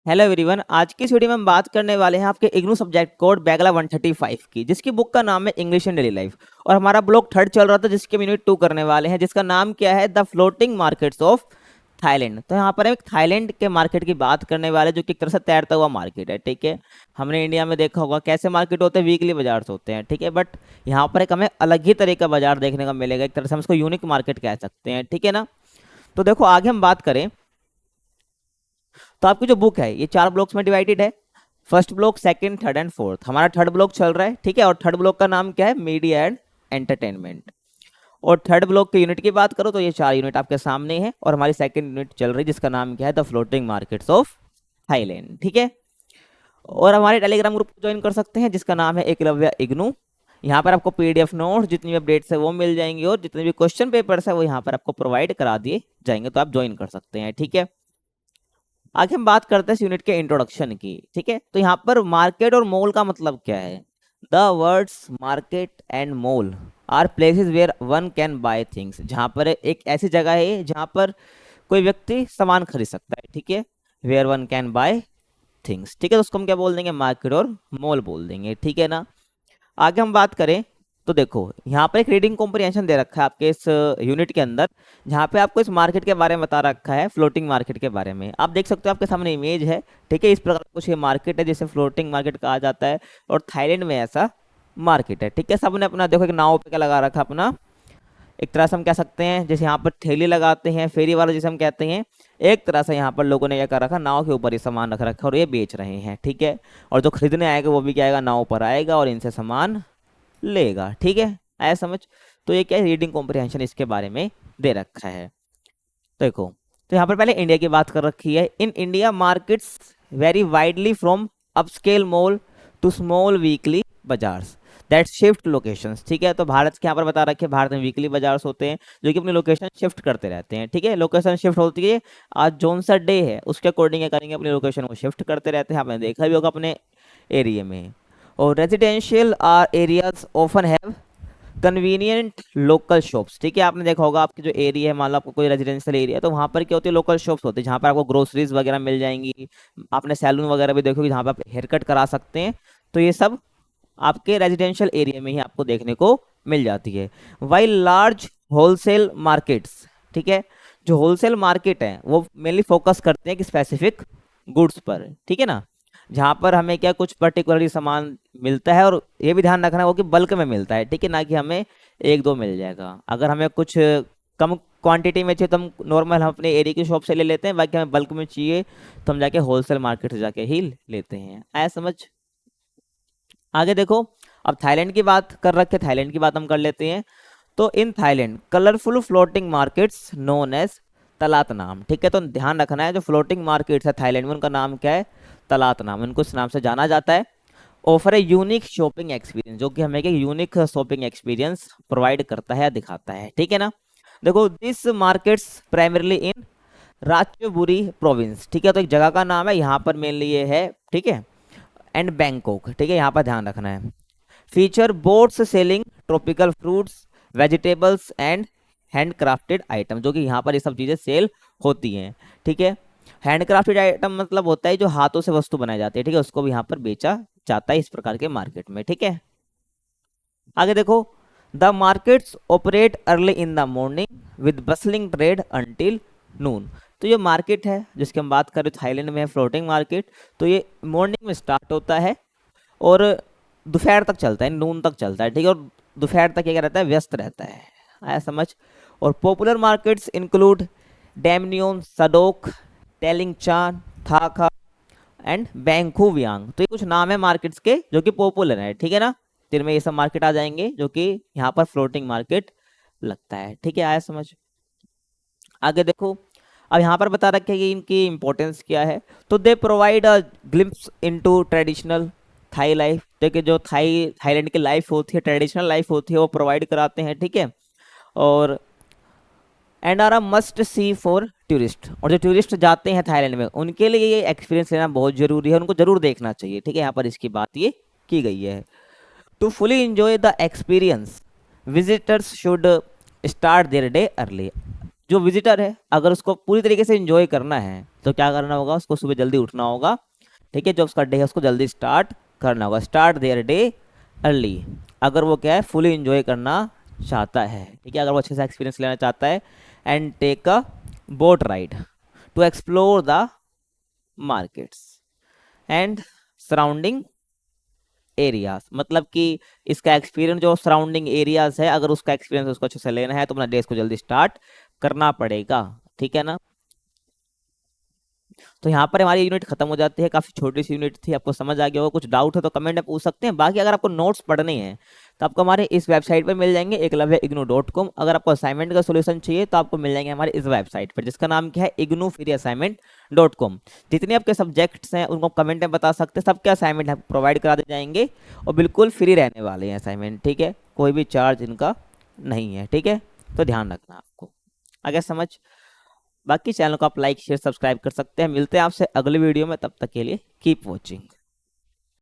Hello everyone. आज की इस वीडियो में हम बात करने वाले हैं आपके इग्नू सब्जेक्ट कोड बैगला 135 की, जिसकी बुक का नाम है इंग्लिश इन डेली लाइफ। और हमारा ब्लॉक थर्ड चल रहा था, जिसके हम यूनिट 2 करने वाले हैं, जिसका नाम क्या है, the floating markets of Thailand. तो यहाँ पर हम एक थाईलैंड के मार्केट की बात करने वाले, जो कि एक तरह से तैरता हुआ मार्केट है। ठीक है, हमने इंडिया में देखा होगा कैसे मार्केट होते हैं, वीकली बाजार होते हैं। ठीक है, बट यहाँ पर एक हमें अलग ही तरह का बाजार देखने का मिलेगा। एक तरह से हम इसको यूनिक मार्केट कह सकते हैं। ठीक है ना। तो देखो, आगे हम बात करें तो आपकी जो बुक है ये 4 ब्लॉक्स में डिवाइडेड है। First block, second, third and fourth. हमारा थर्ड ब्लॉक चल रहा है। ठीक है, और थर्ड ब्लॉक का नाम क्या है, मीडिया एंड एंटरटेनमेंट। और थर्ड ब्लॉक के यूनिट की बात करो तो ये 4 यूनिट आपके सामने है। और हमारी सेकंड यूनिट चल रही है, जिसका नाम क्या है, the floating markets of Thailand. ठीक है, और हमारे टेलीग्राम ग्रुप को ज्वाइन कर सकते हैं, जिसका नाम है एकलव्य इग्नू। यहाँ पर आपको पीडीएफ नोट, जितनी भी अपडेट्स है वो मिल जाएंगी, और जितने भी क्वेश्चन पेपर्स है वो यहाँ पर आपको प्रोवाइड करा दिए जाएंगे, तो आप ज्वाइन कर सकते हैं। ठीक है, आगे हम बात करते हैं इस यूनिट के इंट्रोडक्शन की। ठीक है, तो यहाँ पर मार्केट और मॉल का मतलब क्या है। The words market and mall are places where one can buy things. जहाँ पर एक ऐसी जगह है जहाँ पर कोई व्यक्ति सामान खरीद सकता है। ठीक है, where one can buy things. ठीक है, तो उसको हम क्या बोल देंगे, मार्केट और मॉल बोल देंगे। ठीक है ना। आगे हम बात करें तो देखो, यहाँ पर एक रीडिंग कॉम्प्रिहेंशन दे रखा है आपके इस यूनिट के अंदर, जहाँ पे आपको इस मार्केट के बारे में बता रखा है, फ्लोटिंग मार्केट के बारे में। आप देख सकते हो, आपके सामने इमेज है। ठीक है, इस प्रकार कुछ ये मार्केट है जिसे फ्लोटिंग मार्केट कहा जाता है, और थाईलैंड में ऐसा मार्केट है। ठीक है, सबने अपना देखो एक नाव पे क्या लगा रखा अपना, एक तरह से हम कह सकते हैं जैसे यहाँ पर ठेली लगाते हैं, फेरी वाला जिसे हम कहते हैं। एक तरह से यहाँ पर लोगों ने क्या कर रखा, नाव के ऊपर ही सामान रख रखा और ये बेच रहे हैं। ठीक है, और जो खरीदने आएगा वो भी क्या आएगा, नाव पर आएगा और इनसे सामान लेगा। ठीक है, आया समझ। तो ये क्या है, रीडिंग कॉम्प्रिहेंशन इसके बारे में दे रखा है। देखो, तो यहाँ पर पहले इंडिया की बात कर रखी है। In India markets very widely from upscale mall to small weekly bazaars that shift locations. ठीक है, तो भारत के यहाँ पर बता रखे, भारत में वीकली बाजार्स होते हैं जो कि अपनी लोकेशन शिफ्ट करते रहते हैं। ठीक है, लोकेशन शिफ्ट होती है, आज जोन सा डे है उसके अकॉर्डिंग क्या करेंगे, अपनी लोकेशन को शिफ्ट करते रहते हैं। आपने देखा भी होगा अपने एरिया में। और residential are areas often have convenient local shops. ठीक है, आपने देखा होगा आपके जो एरिया है, मान लो आपको कोई रेजिडेंशियल एरिया है, तो वहाँ पर क्या होती है, लोकल शॉप्स होती है, जहाँ पर आपको ग्रोसरीज वगैरह मिल जाएंगी। आपने सैलून वगैरह भी देखोगे जहाँ पर आप हेयर कट करा सकते हैं। तो ये सब आपके रेजिडेंशियल एरिया में ही आपको देखने को मिल जाती है। वाइल लार्ज होलसेल मार्केट्स, ठीक है, जो होलसेल मार्केट है वो मेनली फोकस करते हैं कि स्पेसिफिक गुड्स पर। ठीक है ना, जहाँ पर हमें क्या कुछ पर्टिकुलरली सामान मिलता है, और ये भी ध्यान रखना है वो कि बल्क में मिलता है। ठीक है ना, कि हमें एक दो मिल जाएगा। अगर हमें कुछ कम क्वांटिटी में चाहिए तो हम नॉर्मल हम अपने एरिया की शॉप से ले लेते हैं, बाकी हमें बल्क में चाहिए तो हम जाके होलसेल मार्केट से जाके ही लेते हैं। आया समझ। आगे देखो, अब थाईलैंड की बात कर रखे, थाईलैंड की बात हम कर लेते हैं। तो in Thailand colourful floating markets known as Talat Nam. ठीक है, तो ध्यान रखना है, जो फ्लोटिंग मार्केट्स है थाईलैंड में उनका नाम क्या है, तलात नाम, इनको इस नाम से जाना जाता है। Offer a unique shopping experience, जो कि हमें एक यूनिक शॉपिंग एक्सपीरियंस प्रोवाइड करता है, दिखाता है। ठीक है ना। देखो, this markets primarily in Ratchaburi province. ठीक है, तो एक जगह का नाम है, यहाँ पर मेनली ये है। ठीक है, एंड बैंकॉक। ठीक है, यहाँ पर ध्यान रखना है। Feature boats selling tropical fruits, vegetables and handcrafted item, जो कि यहाँ पर ये सब चीज़ें सेल होती हैं। ठीक है, हैंडक्राफ्टेड आइटम मतलब होता है जो हाथों से वस्तु बनाई जाती है। ठीक है, उसको भी यहाँ पर बेचा जाता है इस प्रकार के मार्केट में। ठीक है, आगे देखो, the markets operate early in the morning with bustling trade until noon. तो ये मार्केट है जिसकी हम बात करें, थाईलैंड में है फ्लोटिंग मार्केट। तो ये मॉर्निंग में स्टार्ट होता है और दोपहर तक चलता है, नून तक चलता है। ठीक है, और दोपहर तक ये क्या रहता है, व्यस्त रहता है। आया समझ। और पॉपुलर मार्केट्स इंक्लूड डैमनियोन, सडोक, टेलिंगचान, थाका एंड बैंकूवियांग। तो ये कुछ नाम है मार्केट्स के जो कि पॉपुलर है। ठीक है ना, फिर में ये सब मार्केट आ जाएंगे जो कि यहाँ पर फ्लोटिंग मार्केट लगता है। ठीक है, आया समझ। आगे देखो, अब यहाँ पर बता रखे कि इनकी इंपॉर्टेंस क्या है। तो they provide a glimpse into traditional Thai life. देखिए, जो थाईलैंड की लाइफ होती है, ट्रेडिशनल लाइफ होती है, वो प्रोवाइड कराते हैं। ठीक है, और and are a must see for tourist, और जो टूरिस्ट जाते हैं थाईलैंड में उनके लिए ये एक्सपीरियंस लेना बहुत जरूरी है, उनको जरूर देखना चाहिए। ठीक है, यहाँ पर इसकी बात ये की गई है। To fully enjoy the experience visitors should start their day early. जो विजिटर है अगर उसको पूरी तरीके से एंजॉय करना है तो क्या करना होगा, उसको सुबह जल्दी उठना होगा, ठीक है, जो उसका डे है उसको जल्दी स्टार्ट करना होगा, स्टार्ट देयर डे अर्ली। अगर वो क्या है फुली एंजॉय करना चाहता है, ठीक है, अगर वो अच्छे से एक्सपीरियंस लेना चाहता है, and take a boat ride to explore the markets and surrounding areas, मतलब कि इसका एक्सपीरियंस जो सराउंडिंग एरियाज है, अगर उसका एक्सपीरियंस उसको अच्छे से लेना है तो अपना डे को जल्दी स्टार्ट करना पड़ेगा, ठीक है ना। तो यहाँ पर हमारी यूनिट खत्म हो जाती है, काफी छोटी सी यूनिट थी, आपको समझ आ गया होगा, कुछ डाउट है तो कमेंट में पूछ सकते हैं। बाकी अगर आपको नोट्स पढ़ने हैं तो आपको हमारे इस वेबसाइट पर मिल जाएंगे eklavya.ignu.com। अगर आपको असाइनमेंट का सोल्यूशन चाहिए तो आपको मिल जाएंगे हमारे इस वेबसाइट पर, जिसका नाम क्या है ignu-assignment.com। जितने आपके सब्जेक्ट्स हैं उनको कमेंट में बता सकते हैं, सबके असाइनमेंट आपको प्रोवाइड करा दे जाएंगे और बिल्कुल फ्री रहने वाले हैं असाइनमेंट, ठीक है, कोई भी चार्ज इनका नहीं है, ठीक है, तो ध्यान रखना आपको। आगे समझ। बाकी चैनल को आप लाइक शेयर सब्सक्राइब कर सकते हैं। मिलते हैं आपसे अगले वीडियो में, तब तक के लिए कीप वॉचिंग।